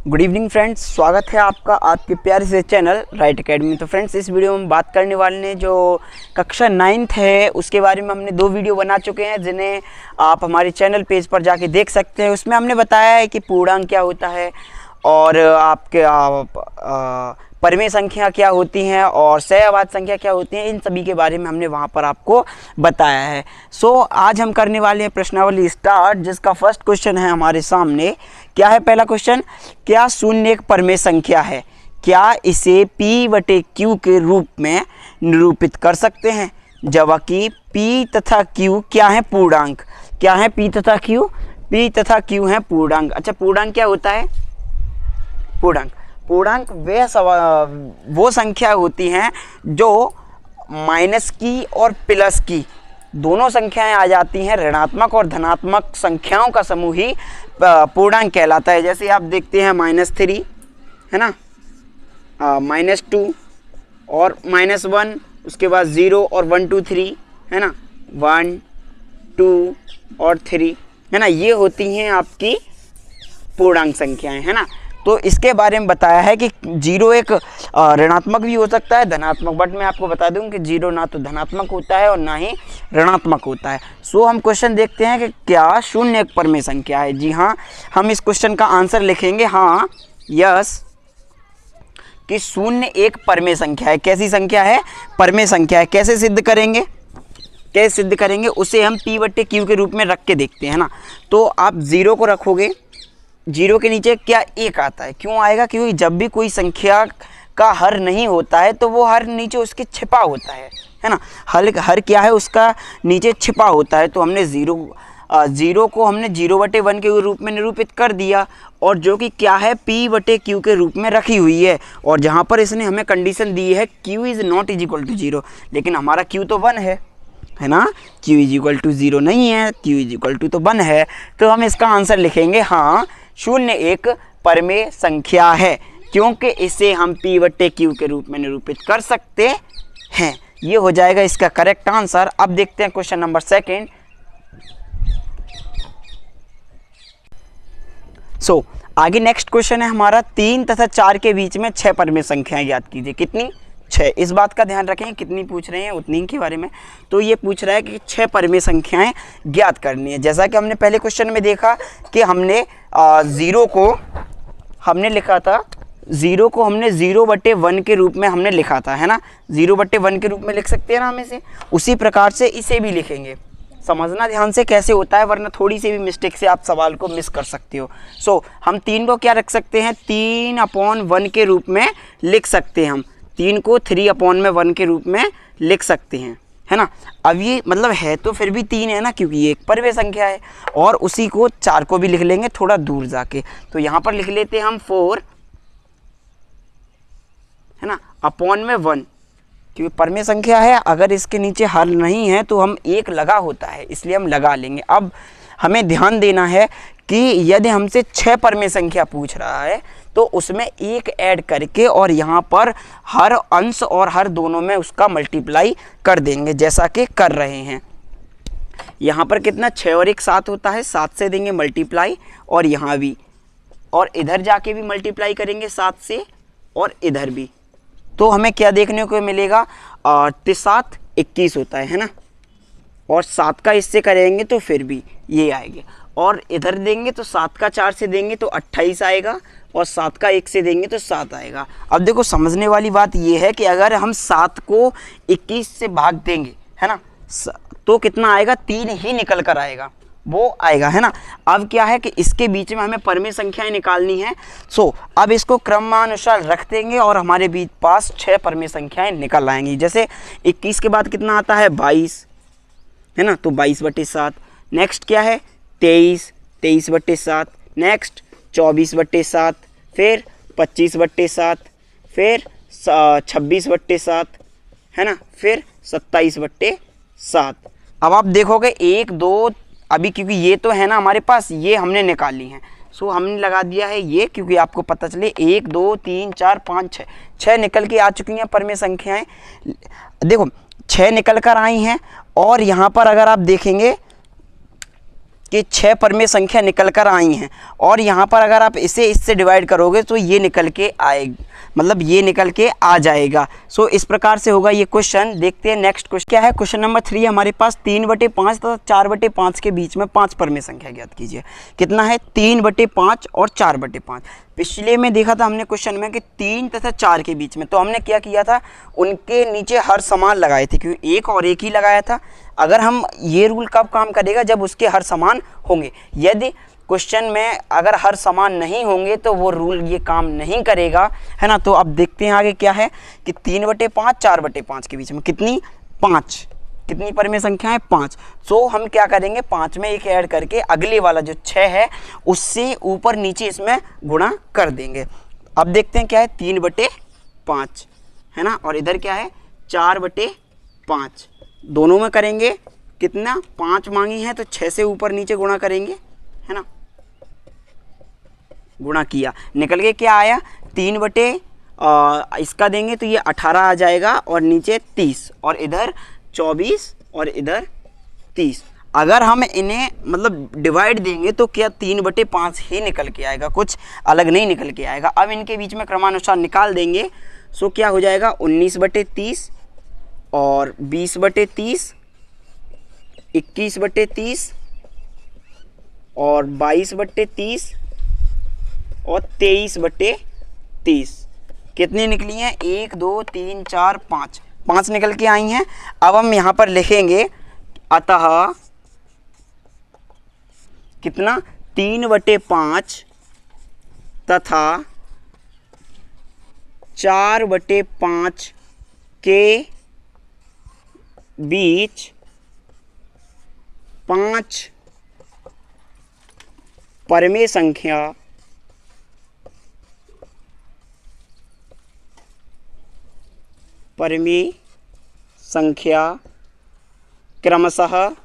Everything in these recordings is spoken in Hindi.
गुड इवनिंग फ्रेंड्स, स्वागत है आपका आपके प्यारे से चैनल राइट एकेडमी। तो फ्रेंड्स, इस वीडियो में बात करने वाले हैं जो कक्षा 9th है उसके बारे में। हमने 2 वीडियो बना चुके हैं जिन्हें आप हमारे चैनल पेज पर जाके देख सकते हैं। उसमें हमने बताया है कि पूर्णांक क्या होता है और आपके परिमेय संख्या क्या होती हैं और सहअवाच्य संख्या क्या होती हैं, इन सभी के बारे में हमने वहाँ पर आपको बताया है। आज हम करने वाले हैं प्रश्नावली स्टार्ट, जिसका फर्स्ट क्वेश्चन है हमारे सामने। क्या है पहला क्वेश्चन? क्या शून्य एक परिमेय संख्या है? क्या इसे P/Q के रूप में निरूपित कर सकते हैं? जबकि P तथा Q क्या है? पूर्णांक। क्या है P तथा Q? P तथा Q है पूर्णांक। अच्छा, पूर्णांक क्या होता है? पूर्णांक वो संख्या होती हैं जो माइनस की और प्लस की दोनों संख्याएं आ जाती हैं। ऋणात्मक और धनात्मक संख्याओं का समूह ही पूर्णांक कहलाता है। जैसे आप देखते हैं -3 है ना, -2 और -1, उसके बाद 0 और 1 2 3 है ना, 1 2 और 3 है ना, ये होती हैं आपकी पूर्णांक संख्याएं है ना। तो इसके बारे में बताया है कि 0 एक ऋणात्मक भी हो सकता है, धनात्मक, बट मैं आपको बता दूं कि 0 ना तो धनात्मक होता है और ना ही ऋणात्मक होता है। हम क्वेश्चन देखते हैं कि क्या शून्य एक परिमेय संख्या है। जी हाँ, हम इस क्वेश्चन का आंसर लिखेंगे हाँ, यस, कि शून्य एक परिमेय संख्या है। कैसी संख्या है? परिमेय संख्या है। कैसे सिद्ध करेंगे? उसे हम P/Q के रूप में रख के देखते हैं ना। तो आप 0 को रखोगे, 0 के नीचे क्या 1 आता है। क्यों आएगा? क्योंकि जब भी कोई संख्या का हर नहीं होता है तो वो हर नीचे उसके छिपा होता है ना। हर क्या है? उसका नीचे छिपा होता है। तो हमने 0 को हमने 0/1 के रूप में निरूपित कर दिया, और जो कि क्या है? P/Q के रूप में रखी हुई है। और जहाँ पर इसने हमें कंडीशन दी है Q is not is equal to 0, लेकिन हमारा Q तो 1 है ना। Q इज इक्वल टू 0 नहीं है, Q इज इक्वल टू तो 1 है। तो हम इसका आंसर लिखेंगे हाँ, शून्य एक परिमेय संख्या है, क्योंकि इसे हम P/Q के रूप में निरूपित कर सकते हैं। ये हो जाएगा इसका करेक्ट आंसर। अब देखते हैं क्वेश्चन नंबर 2। आगे नेक्स्ट क्वेश्चन है हमारा, 3 तथा 4 के बीच में 6 परिमेय संख्याएं ज्ञात कीजिए। कितनी? 6। इस बात का ध्यान रखें, कितनी पूछ रहे हैं उतनी के बारे में। तो ये पूछ रहा है कि 6 परिमेय संख्याएं ज्ञात करनी है। जैसा कि हमने पहले क्वेश्चन में देखा कि हमने 0 को हमने लिखा था, 0 को हमने 0/1 के रूप में हमने लिखा था, है ना। 0/1 के रूप में लिख सकते हैं ना हम इसे। उसी प्रकार से इसे भी लिखेंगे। समझना ध्यान से कैसे होता है, वरना थोड़ी सी भी मिस्टेक से आप सवाल को मिस कर सकते हो। हम 3 को क्या रख सकते हैं? 3/1 के रूप में लिख सकते हैं। हम 3 को 3/1 के रूप में लिख सकते हैं, है ना। अब ये मतलब है तो फिर भी 3 है ना, क्योंकि ये एक परिमेय संख्या है। और उसी को 4 को भी लिख लेंगे थोड़ा दूर जाके। तो यहाँ पर लिख लेते हैं हम 4 है ना, /1, क्योंकि परिमेय संख्या है। अगर इसके नीचे हल नहीं है तो हम 1 लगा होता है, इसलिए हम लगा लेंगे। अब हमें ध्यान देना है कि यदि हमसे 6 परिमेय संख्या पूछ रहा है तो उसमें 1 ऐड करके और यहाँ पर हर अंश और हर दोनों में उसका मल्टीप्लाई कर देंगे, जैसा कि कर रहे हैं। यहाँ पर कितना? 6 और 1 7 होता है, 7 से देंगे मल्टीप्लाई, और यहाँ भी, और इधर जाके भी मल्टीप्लाई करेंगे 7 से, और इधर भी। तो हमें क्या देखने को मिलेगा? 7 21 होता है ना। और 7 का इससे करेंगे तो फिर भी ये आएगा, और इधर देंगे तो 7 का 4 से देंगे तो 28 आएगा, और 7 का 1 से देंगे तो 7 आएगा। अब देखो, समझने वाली बात ये है कि अगर हम 7 को 21 से भाग देंगे, है ना, तो कितना आएगा? 3 ही निकल कर आएगा, वो आएगा, है ना। अब क्या है कि इसके बीच में हमें परिमेय संख्याएं निकालनी है। अब इसको क्रमानुसार रख देंगे और हमारे बीच पास 6 परिमेय संख्याएं निकल आएंगी। जैसे 21 के बाद कितना आता है? 22 है ना, तो 22/7। नेक्स्ट क्या है? 23 23/7। नेक्स्ट 24/7, फिर 25/7, फिर 26/7 है ना, फिर 27/7। अब आप देखोगे 1 2, अभी क्योंकि ये तो है ना हमारे पास, ये हमने निकाली हैं। हमने लगा दिया है ये, क्योंकि आपको पता चले 1 2 3 4 5 6 निकल के आ चुकी हैं परिमेय संख्याएं। देखो 6 निकल कर आई हैं, और यहाँ पर अगर आप देखेंगे कि 6 परमेय संख्या निकल कर आई हैं, और यहाँ पर अगर आप इसे इससे डिवाइड करोगे तो ये निकल के आएगी, मतलब ये निकल के आ जाएगा। सो इस प्रकार से होगा ये क्वेश्चन। देखते हैं नेक्स्ट क्वेश्चन क्या है। क्वेश्चन नंबर 3 हमारे पास 3/5 तथा 4/5 के बीच में 5 परमेय संख्या ज्ञात कीजिए। कितना है? 3/5 और 4/5। पिछले में देखा था हमने क्वेश्चन में कि 3 तथा 4 के बीच में, तो हमने क्या किया था, उनके नीचे हर समान लगाए थे, क्योंकि एक और एक ही लगाया था। अगर हम ये रूल कब काम करेगा, जब उसके हर समान होंगे। यदि क्वेश्चन में अगर हर समान नहीं होंगे तो वो रूल ये काम नहीं करेगा, है ना। तो अब देखते हैं आगे क्या है कि 3/5 4/5 के बीच में कितनी 5, कितनी परमेय संख्या है 5। सो हम क्या करेंगे, 5 में एक ऐड करके अगले वाला जो 6 है उससे ऊपर नीचे इसमें गुणा कर देंगे। अब देखते हैं क्या है 3/5, है ना, और इधर क्या है 4/5। दोनों में करेंगे कितना, 5 मांगी है तो 6 से ऊपर नीचे गुणा करेंगे, है ना। गुणा किया, निकल के क्या आया 3 इसका देंगे तो ये 18 आ जाएगा, और नीचे 30, और इधर 24 और इधर 30। अगर हम इन्हें मतलब डिवाइड देंगे तो क्या 3/5 ही निकल के आएगा, कुछ अलग नहीं निकल के आएगा। अब इनके बीच में क्रमानुसार निकाल देंगे। सो क्या हो जाएगा 19/30 और 20/30, 21/30 और 22/30 और 23/30। कितनी निकली हैं? 1 2 3 4 5, 5 निकल के आई हैं। अब हम यहाँ पर लिखेंगे अतः कितना 3/5 तथा 4/5 के बीच 5 परमेय संख्या क्रमशः,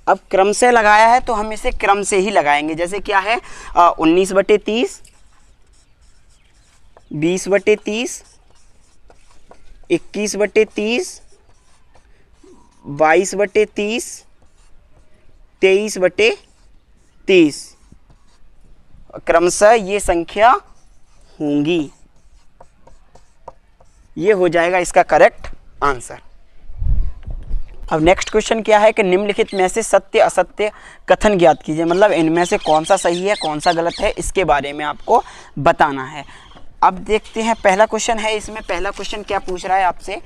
अब क्रम से लगाया है तो हम इसे क्रम से ही लगाएंगे। जैसे क्या है 19/30, 20/30, 21/30, 22/30, 23/30 क्रमशः ये संख्या होंगी। ये हो जाएगा इसका करेक्ट आंसर। अब नेक्स्ट क्वेश्चन क्या है कि निम्नलिखित में से सत्य असत्य कथन ज्ञात कीजिए। मतलब इनमें से कौन सा सही है कौन सा गलत है, इसके बारे में आपको बताना है। अब देखते हैं पहला क्वेश्चन है। इसमें पहला क्वेश्चन क्या पूछ रहा है आपसे,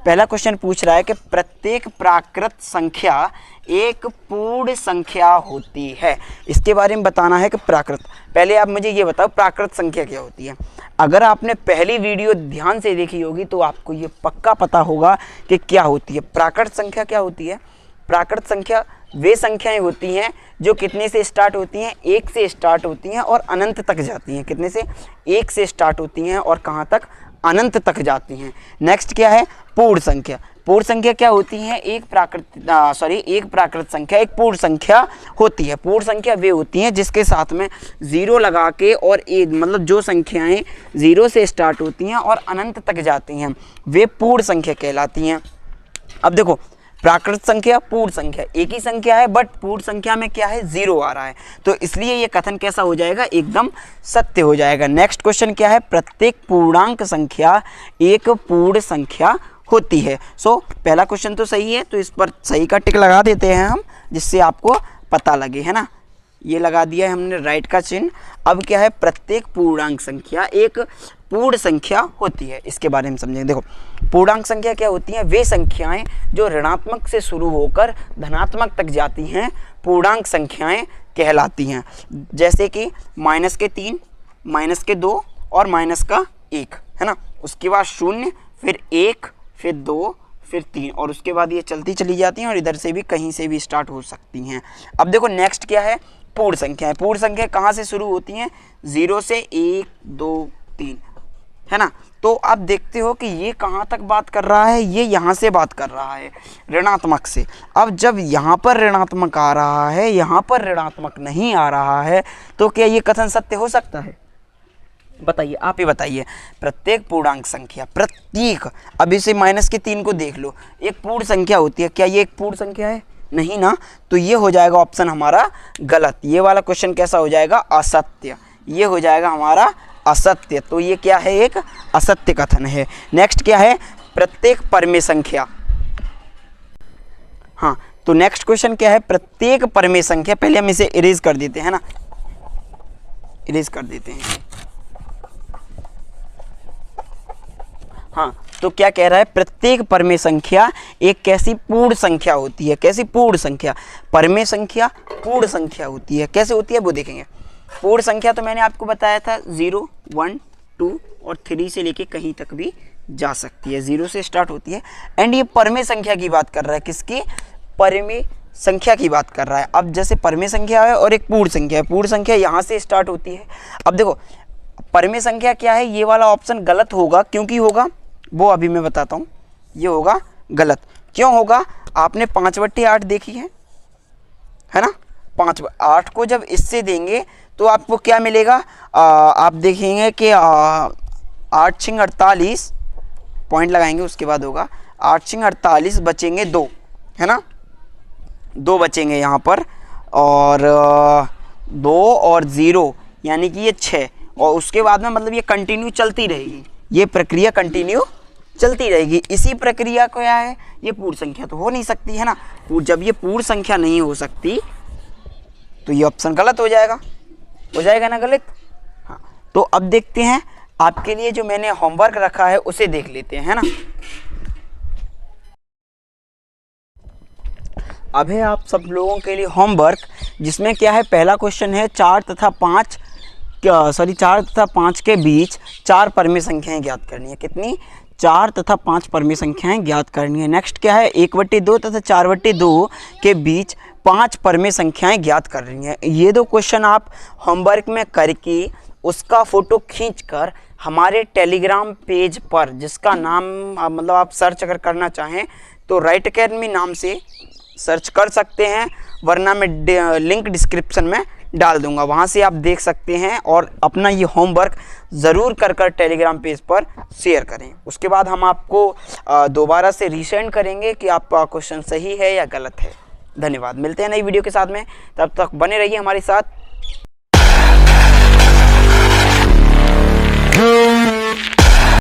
पहला क्वेश्चन पूछ रहा है कि प्रत्येक प्राकृत संख्या एक पूर्ण संख्या होती है। इसके बारे में बताना है कि प्राकृत, पहले आप मुझे ये बताओ प्राकृत संख्या क्या होती है। अगर आपने पहली वीडियो ध्यान से देखी होगी तो आपको ये पक्का पता होगा कि क्या होती है प्राकृत संख्या। क्या होती है प्राकृत संख्या? वे संख्याएं होती हैं जो कितने से स्टार्ट होती हैं, 1 से स्टार्ट होती हैं और अनंत तक जाती हैं। कितने से? 1 से स्टार्ट होती हैं और कहाँ तक? अनंत तक जाती हैं। नेक्स्ट क्या है पूर्ण संख्या। पूर्ण संख्या क्या होती है? एक प्राकृत संख्या एक पूर्ण संख्या होती है। पूर्ण संख्या वे होती हैं जिसके साथ में 0 लगा के और मतलब जो संख्याएं 0 से स्टार्ट होती हैं और अनंत तक जाती हैं वे पूर्ण संख्या कहलाती हैं। अब देखो प्राकृत संख्या पूर्ण संख्या एक ही संख्या है, बट पूर्ण संख्या में क्या है 0 आ रहा है, तो इसलिए ये कथन कैसा हो जाएगा? एकदम सत्य हो जाएगा। नेक्स्ट क्वेश्चन क्या है? प्रत्येक पूर्णांक संख्या एक पूर्ण संख्या होती है। सो पहला क्वेश्चन तो सही है, तो इस पर सही का टिक लगा देते हैं हम, जिससे आपको पता लगे, है ना। ये लगा दिया है हमने राइट का चिन्ह। अब क्या है? प्रत्येक पूर्णांक संख्या एक पूर्ण संख्या होती है। इसके बारे में समझेंगे। देखो पूर्णांक संख्या क्या होती हैं? वे संख्याएं जो ऋणात्मक से शुरू होकर धनात्मक तक जाती हैं पूर्णांक संख्याएं कहलाती हैं। जैसे कि -3, -2 और -1, है ना। उसके बाद 0, फिर 1, फिर 2, फिर 3, और उसके बाद ये चलती चली जाती हैं और इधर से भी कहीं से भी स्टार्ट हो सकती हैं। अब देखो नेक्स्ट क्या है? पूर्ण संख्या है। पूर्ण संख्या कहाँ से शुरू होती हैं? 0 से 1 2 3, है ना। तो आप देखते हो कि ये कहाँ तक बात कर रहा है? ये यहाँ से बात कर रहा है ऋणात्मक से। अब जब यहाँ पर ऋणात्मक आ रहा है, यहाँ पर ऋणात्मक नहीं आ रहा है, तो क्या ये कथन सत्य हो सकता है? बताइए, आप ही बताइए। प्रत्येक पूर्णांक संख्या, प्रत्येक, अब इसे -3 को देख लो, एक पूर्ण संख्या होती है। क्या ये एक पूर्ण संख्या है? नहीं ना, तो ये हो जाएगा ऑप्शन हमारा गलत। ये वाला क्वेश्चन कैसा हो जाएगा, असत्य। ये हो जाएगा हमारा असत्य। तो ये क्या है, एक असत्य कथन है। नेक्स्ट क्या है, प्रत्येक परमेय संख्या। हाँ, तो नेक्स्ट क्वेश्चन क्या है, प्रत्येक परमेय संख्या। पहले हम इसे इरेज कर देते हैं ना, इरेज कर देते हैं। हाँ, तो क्या कह रहा है, प्रत्येक परमेय संख्या एक कैसी पूर्ण संख्या होती है। कैसी पूर्ण संख्या, परमेय संख्या पूर्ण संख्या होती है। कैसे होती है वो देखेंगे। पूर्ण संख्या तो मैंने आपको बताया था 0, 1, 2 और 3 से लेके कहीं तक भी जा सकती है, 0 से स्टार्ट होती है। एंड ये परमेय संख्या की बात कर रहा है, किसकी, परमेय संख्या की बात कर रहा है। अब जैसे परमेय संख्या है और एक पूर्ण संख्या है, पूर्ण संख्या यहाँ से स्टार्ट होती है। अब देखो परमेय संख्या क्या है, ये वाला ऑप्शन गलत होगा। क्योंकि होगा वो अभी मैं बताता हूँ। ये होगा गलत। क्यों होगा, आपने 5/8 देखी है ना। 8 को जब इससे देंगे तो आपको क्या मिलेगा, आप देखेंगे कि 8 6 48 पॉइंट लगाएंगे, उसके बाद होगा 8 6 48 बचेंगे 2, है ना, 2 बचेंगे यहाँ पर। और 2 और 0 यानी कि ये 6। और उसके बाद में मतलब ये कंटिन्यू चलती रहेगी, ये प्रक्रिया कंटिन्यू चलती रहेगी। इसी प्रक्रिया को क्या है, ये पूर्ण संख्या तो हो नहीं सकती है ना। जब ये पूर्ण संख्या नहीं हो सकती तो ये ऑप्शन गलत हो जाएगा ना, गलत। हाँ, तो अब देखते हैं आपके लिए जो मैंने होमवर्क रखा है उसे देख लेते हैं, है ना। अब है आप सब लोगों के लिए होमवर्क, जिसमें क्या है, पहला क्वेश्चन है 4 तथा 5 के बीच 4 परमेय संख्याएं ज्ञात करनी है। कितनी, 4 तथा 5 परमेय संख्याएं ज्ञात करनी है। नेक्स्ट क्या है, 1/2 तथा 4/2 के बीच 5 परमेय संख्याएं ज्ञात कर रही हैं। ये 2 क्वेश्चन आप होमवर्क में करके उसका फ़ोटो खींचकर हमारे टेलीग्राम पेज पर, जिसका नाम मतलब आप सर्च अगर करना चाहें तो राइट अकेडमी नाम से सर्च कर सकते हैं, वरना मैं लिंक डिस्क्रिप्शन में डाल दूंगा, वहाँ से आप देख सकते हैं। और अपना ये होमवर्क ज़रूर कर टेलीग्राम पेज पर शेयर करें। उसके बाद हम आपको दोबारा से रीसेंड करेंगे कि आपका क्वेश्चन सही है या गलत है। धन्यवाद, मिलते हैं नई वीडियो के साथ में, तब तक बने रहिए हमारे साथ।